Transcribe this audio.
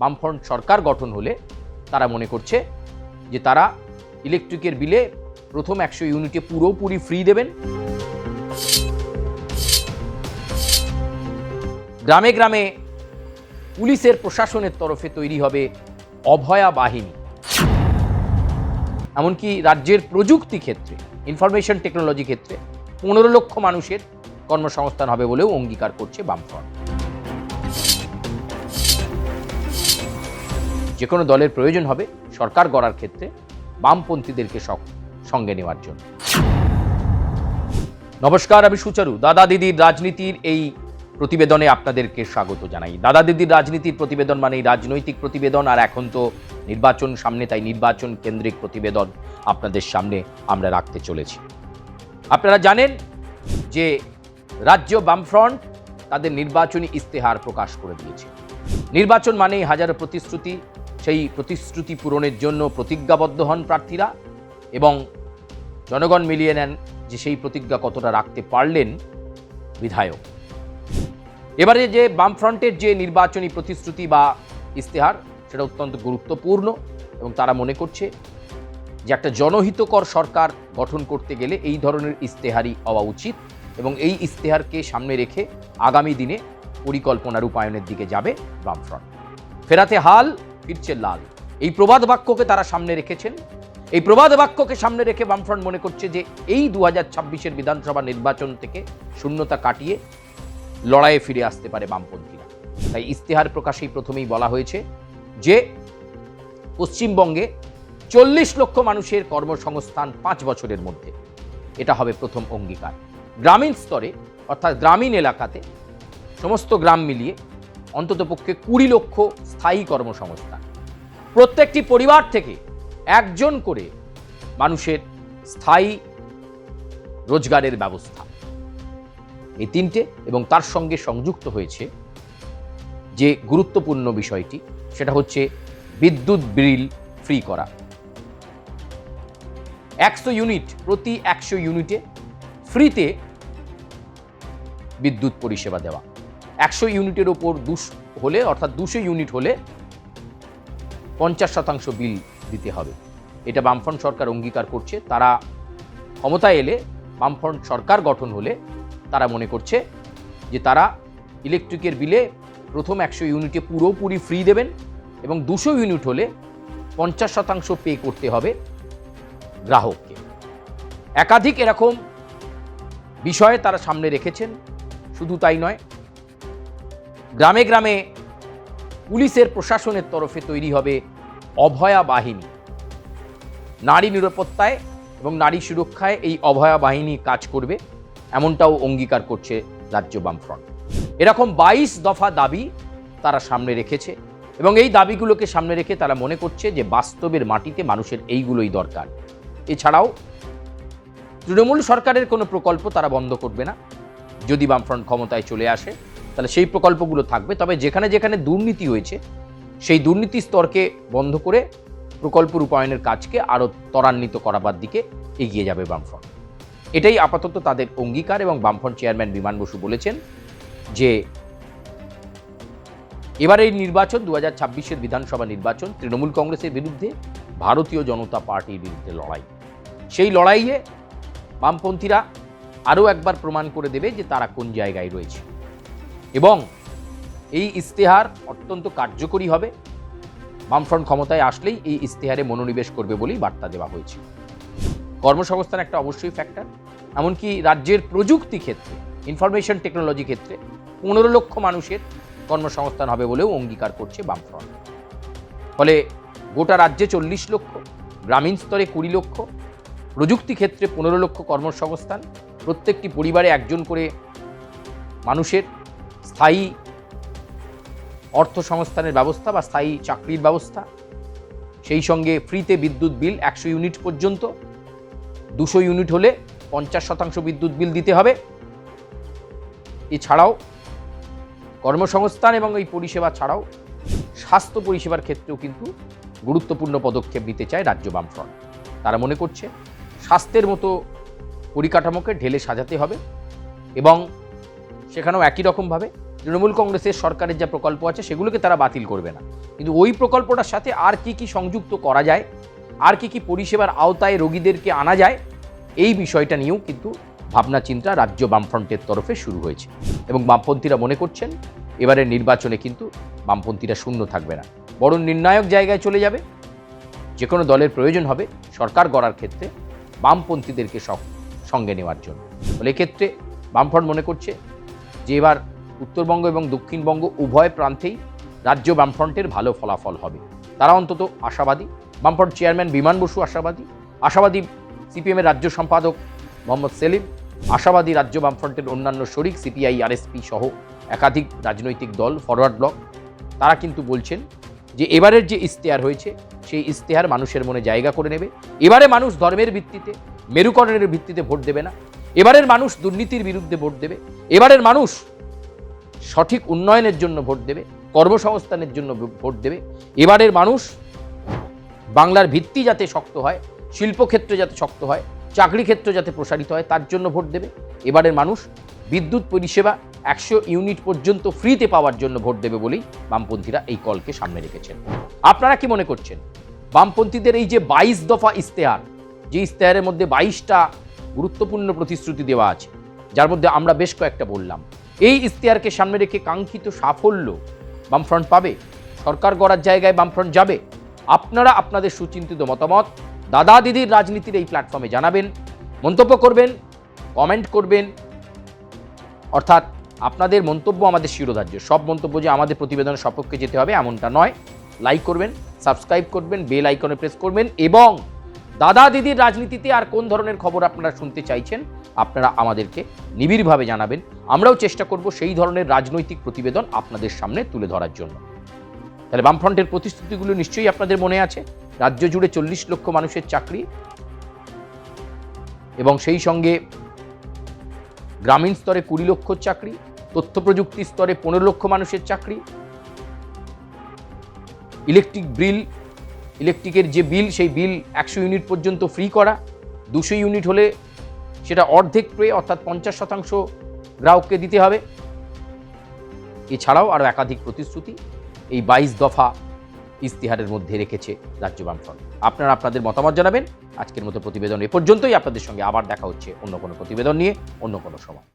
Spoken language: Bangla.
বামফ্রন্ট সরকার গঠন হলে তারা মনে করছে যে তারা ইলেকট্রিকের বিলে প্রথম 100 ইউনিটে পুরোপুরি ফ্রি দেবেন। গ্রামে গ্রামে পুলিশের প্রশাসনের তরফে তৈরি হবে অভয়া বাহিনী। এমনকি রাজ্যের প্রযুক্তি ক্ষেত্রে, ইনফরমেশন টেকনোলজি ক্ষেত্রে 15 লক্ষ মানুষের কর্মসংস্থান হবে বলেও অঙ্গীকার করছে বামফ্রন্ট। যে কোনো দলের প্রয়োজন হবে সরকার গড়ার ক্ষেত্রে বামপন্থীদেরকে সঙ্গে নেওয়ার জন্য। নমস্কার, আমি সুচারু। দাদা দিদির রাজনীতির এই প্রতিবেদনে আপনাদেরকে স্বাগত জানাই। দাদা দিদির রাজনীতির প্রতিবেদন মানেই রাজনৈতিক প্রতিবেদন, আর এখন তো নির্বাচন সামনে, তাই নির্বাচন কেন্দ্রিক প্রতিবেদন আপনাদের সামনে আমরা রাখতে চলেছি। আপনারা জানেন যে রাজ্য বামফ্রন্ট তাদের নির্বাচনী ইস্তেহার প্রকাশ করে দিয়েছে। নির্বাচন মানেই হাজারো প্রতিশ্রুতি, সেই প্রতিশ্রুতি পূরণের জন্য প্রতিজ্ঞাবদ্ধ হন প্রার্থীরা এবং জনগণ মিলিয়ে নেন যে সেই প্রতিজ্ঞা কতটা রাখতে পারলেন বিধায়ক। এবারে যে বামফ্রন্টের যে নির্বাচনী প্রতিশ্রুতি বা ইস্তেহার, সেটা অত্যন্ত গুরুত্বপূর্ণ এবং তারা মনে করছে যে একটা জনহিতকর সরকার গঠন করতে গেলে এই ধরনের ইস্তেহারই হওয়া উচিত এবং এই ইস্তেহারকে সামনে রেখে আগামী দিনে পরিকল্পনা রূপায়ণের দিকে যাবে বামফ্রন্ট। ফেরাতে হাল, ফিরছে লাল, এই প্রবাদ বাক্যকে তারা সামনে রেখেছেন। এই প্রবাদ বাক্যকে সামনে রেখে বামফ্রন্ট মনে করছে যে এই 2026-এর বিধানসভা নির্বাচন থেকে শূন্যতা কাটিয়ে লড়াইয়ে ফিরে আসতে পারে বামপন্থীরা। তাই ইস্তেহার প্রকাশেই প্রথমেই বলা হয়েছে যে পশ্চিমবঙ্গে 40 লক্ষ মানুষের কর্মসংস্থান 5 বছরের মধ্যে, এটা হবে প্রথম অঙ্গীকার। গ্রামীণ স্তরে অর্থাৎ গ্রামীণ এলাকাতে সমস্ত গ্রাম মিলিয়ে অন্ততপক্ষে 20 লক্ষ স্থায়ী কর্মসংস্থান, প্রত্যেকটি পরিবার থেকে একজন করে মানুষের স্থায়ী রোজগারের ব্যবস্থা। এই তিনটে এবং তার সঙ্গে সংযুক্ত হয়েছে যে গুরুত্বপূর্ণ বিষয়টি, সেটা হচ্ছে বিদ্যুৎ বিল ফ্রি করা। 100 ইউনিট, প্রতি 100 ইউনিটে ফ্রিতে বিদ্যুৎ পরিষেবা দেওয়া। 100 ইউনিটের ওপর হলে অর্থাৎ 200 ইউনিট হলে 50% বিল দিতে হবে। এটা বামফ্রন্ট সরকার অঙ্গীকার করছে। তারা ক্ষমতায় এলে, বামফ্রন্ট সরকার গঠন হলে তারা মনে করছে যে তারা ইলেকট্রিকের বিলে প্রথম 100 ইউনিটে পুরোপুরি ফ্রি দেবেন এবং 200 ইউনিট হলে 50% পে করতে হবে গ্রাহককে। একাধিক এরকম বিষয়ে তারা সামনে রেখেছেন। শুধু তাই নয়, গ্রামে গ্রামে পুলিশের প্রশাসনের তরফে তৈরি হবে অভয়া বাহিনী। নারী নিরাপত্তায় এবং নারী সুরক্ষায় এই অভয়া বাহিনী কাজ করবে, এমনটাও অঙ্গীকার করছে রাজ্য বামফ্রন্ট। এরকম 22 দফা দাবি তারা সামনে রেখেছে এবং এই দাবিগুলোকে সামনে রেখে তারা মনে করছে যে বাস্তবের মাটিতে মানুষের এইগুলোই দরকার। এছাড়াও তৃণমূল সরকারের কোনো প্রকল্প তারা বন্ধ করবে না। যদি বামফ্রন্ট ক্ষমতায় চলে আসে তাহলে সেই প্রকল্পগুলো থাকবে, তবে যেখানে যেখানে দুর্নীতি হয়েছে সেই দুর্নীতি স্তরকে বন্ধ করে প্রকল্প রূপায়ণের কাজকে আরও ত্বরান্বিত করাবার দিকে এগিয়ে যাবে বামফ্রন্ট। এটাই আপাতত তাদের অঙ্গীকার এবং বামফ্রন্ট চেয়ারম্যান বিমান বসু বলেছেন যে এবারে এই নির্বাচন 2026-এর বিধানসভা নির্বাচন তৃণমূল কংগ্রেসের বিরুদ্ধে, ভারতীয় জনতা পার্টির বিরুদ্ধে লড়াই। সেই লড়াইয়ে বামপন্থীরা আরও একবার প্রমাণ করে দেবে যে তারা কোন জায়গায় রয়েছে এবং এই ইস্তেহার অত্যন্ত কার্যকরী হবে। বামফ্রন্ট ক্ষমতায় আসলেই এই ইস্তেহারে মনোনিবেশ করবে বলেই বার্তা দেওয়া হয়েছে। কর্মসংস্থান একটা অবশ্যই ফ্যাক্টর। এমনকি রাজ্যের প্রযুক্তি ক্ষেত্রে, ইনফরমেশন টেকনোলজি ক্ষেত্রে 15 লক্ষ মানুষের কর্মসংস্থান হবে বলেও অঙ্গীকার করছে বামফ্রন্ট। ফলে গোটা রাজ্যে 40 লক্ষ, গ্রামীণ স্তরে 20 লক্ষ, প্রযুক্তি ক্ষেত্রে 15 লক্ষ কর্মসংস্থান, প্রত্যেকটি পরিবারে একজন করে মানুষের স্থায়ী অর্থসংস্থানের ব্যবস্থা বা স্থায়ী চাকরির ব্যবস্থা, সেই সঙ্গে ফ্রিতে বিদ্যুৎ বিল 100 ইউনিট পর্যন্ত, 200 ইউনিট হলে 50% বিদ্যুৎ বিল দিতে হবে। এছাড়াও কর্মসংস্থান এবং এই পরিষেবা ছাড়াও স্বাস্থ্য পরিষেবার ক্ষেত্রেও কিন্তু গুরুত্বপূর্ণ পদক্ষেপ নিতে চায় রাজ্য বামফ্রন্ট। তারা মনে করছে স্বাস্থ্যের মতো পরিকাঠামোকে ঢেলে সাজাতে হবে এবং সেখানেও একই রকমভাবে তৃণমূল কংগ্রেসের সরকারের যা প্রকল্প আছে সেগুলোকে তারা বাতিল করবে না, কিন্তু ওই প্রকল্পটার সাথে আর কি কি সংযুক্ত করা যায়, আর কি কি পরিষেবার আওতায় রোগীদেরকে আনা যায়, এই বিষয়টা নিয়েও কিন্তু ভাবনা চিন্তা রাজ্য বামফ্রন্টের তরফে শুরু হয়েছে। এবং বামপন্থীরা মনে করছেন এবারের নির্বাচনে কিন্তু বামপন্থীরা শূন্য থাকবে না, বড় নির্ণায়ক জায়গায় চলে যাবে। যে কোনো দলের প্রয়োজন হবে সরকার গড়ার ক্ষেত্রে বামপন্থীদেরকে সঙ্গে নেওয়ার জন্য। ফলে এক্ষেত্রে বামফ্রন্ট মনে করছে যে এবার উত্তরবঙ্গ এবং দক্ষিণবঙ্গ উভয় প্রান্তেই রাজ্য বামফ্রন্টের ভালো ফলাফল হবে, তারা অন্তত আশাবাদী। বামফ্রন্ট চেয়ারম্যান বিমান বসু আশাবাদী সিপিএমের রাজ্য সম্পাদক মোহাম্মদ সেলিম আশাবাদী, রাজ্য বামফ্রন্টের অন্যান্য শরিক সিপিআই, আরএসপি সহ একাধিক রাজনৈতিক দল, ফরওয়ার্ড ব্লক, তারা কিন্তু বলছেন যে এবারের যে ইশতেহার হয়েছে সেই ইশতেহার মানুষের মনে জায়গা করে নেবে। এবারে মানুষ ধর্মের ভিত্তিতে, মেরুকরণের ভিত্তিতে ভোট দেবে না। এবারের মানুষ দুর্নীতির বিরুদ্ধে ভোট দেবে। এবারের মানুষ সঠিক উন্নয়নের জন্য ভোট দেবে, কর্মসংস্থানের জন্য ভোট দেবে। এবারের মানুষ বাংলার ভিত্তি যাতে শক্ত হয়, শিল্পক্ষেত্র যাতে শক্ত হয়, চাকরি ক্ষেত্র যাতে প্রসারিত হয়, তার জন্য ভোট দেবে। এবারের মানুষ বিদ্যুৎ পরিষেবা 100 ইউনিট পর্যন্ত ফ্রিতে পাওয়ার জন্য ভোট দেবে বলেই বামপন্থীরা এই কলকে সামনে রেখেছেন। আপনারা কি মনে করছেন বামপন্থীদের এই যে 22 দফা ইশতেহার, যে ইশতেহারের মধ্যে 22টা গুরুত্বপূর্ণ প্রতিশ্রুতি দেওয়া আছে, যার মধ্যে আমরা বেশ কয়েকটা বললাম, এই ইশতেহারকে সামনে রেখে কাঙ্ক্ষিত সাফল্য বামফ্রন্ট পাবে? সরকার গড়ার জায়গায় বামফ্রন্ট যাবে? আপনারা আপনাদের সুচিন্তিত মতামত দাদা দিদির রাজনীতির এই প্ল্যাটফর্মে জানাবেন, মন্তব্য করবেন, কমেন্ট করবেন। অর্থাৎ আপনাদের মন্তব্য আমাদের শিরোধার্য। সব মন্তব্য যে আমাদের প্রতিবেদনের সপক্ষে যেতে হবে এমনটা নয়। লাইক করবেন, সাবস্ক্রাইব করবেন, বেল আইকনে প্রেস করবেন এবং দাদা দিদির রাজনীতিতে আর কোন ধরনের খবর আপনারা শুনতে চাইছেন আপনারা আমাদেরকে নিবিড়ভাবে জানাবেন। আমরাও চেষ্টা করব সেই ধরনের রাজনৈতিক প্রতিবেদন আপনাদের সামনে তুলে ধরার জন্য। তাহলে বামফ্রন্টের প্রতিশ্রুতিগুলো নিশ্চয়ই আপনাদের মনে আছে। রাজ্য জুড়ে 40 লক্ষ মানুষের চাকরি এবং সেই সঙ্গে গ্রামীণ স্তরে 20 লক্ষ চাকরি, তথ্য প্রযুক্তি স্তরে 15 লক্ষ মানুষের চাকরি, ইলেকট্রিকের যে বিল সেই বিল 100 ইউনিট পর্যন্ত ফ্রি করা, 200 ইউনিট হলে সেটা অর্ধেক পেয়ে অর্থাৎ 50% গ্রাহককে দিতে হবে। এছাড়াও আরও একাধিক প্রতিশ্রুতি এই 22 দফা ইশতেহারের মধ্যে রেখেছে রাজ্য বামফ্রন্ট। আপনারা আপনাদের মতামত জানাবেন। আজকের মতো প্রতিবেদন এ পর্যন্তই। আপনাদের সঙ্গে আবার দেখা হচ্ছে অন্য কোনো প্রতিবেদন নিয়ে অন্য কোনো সময়।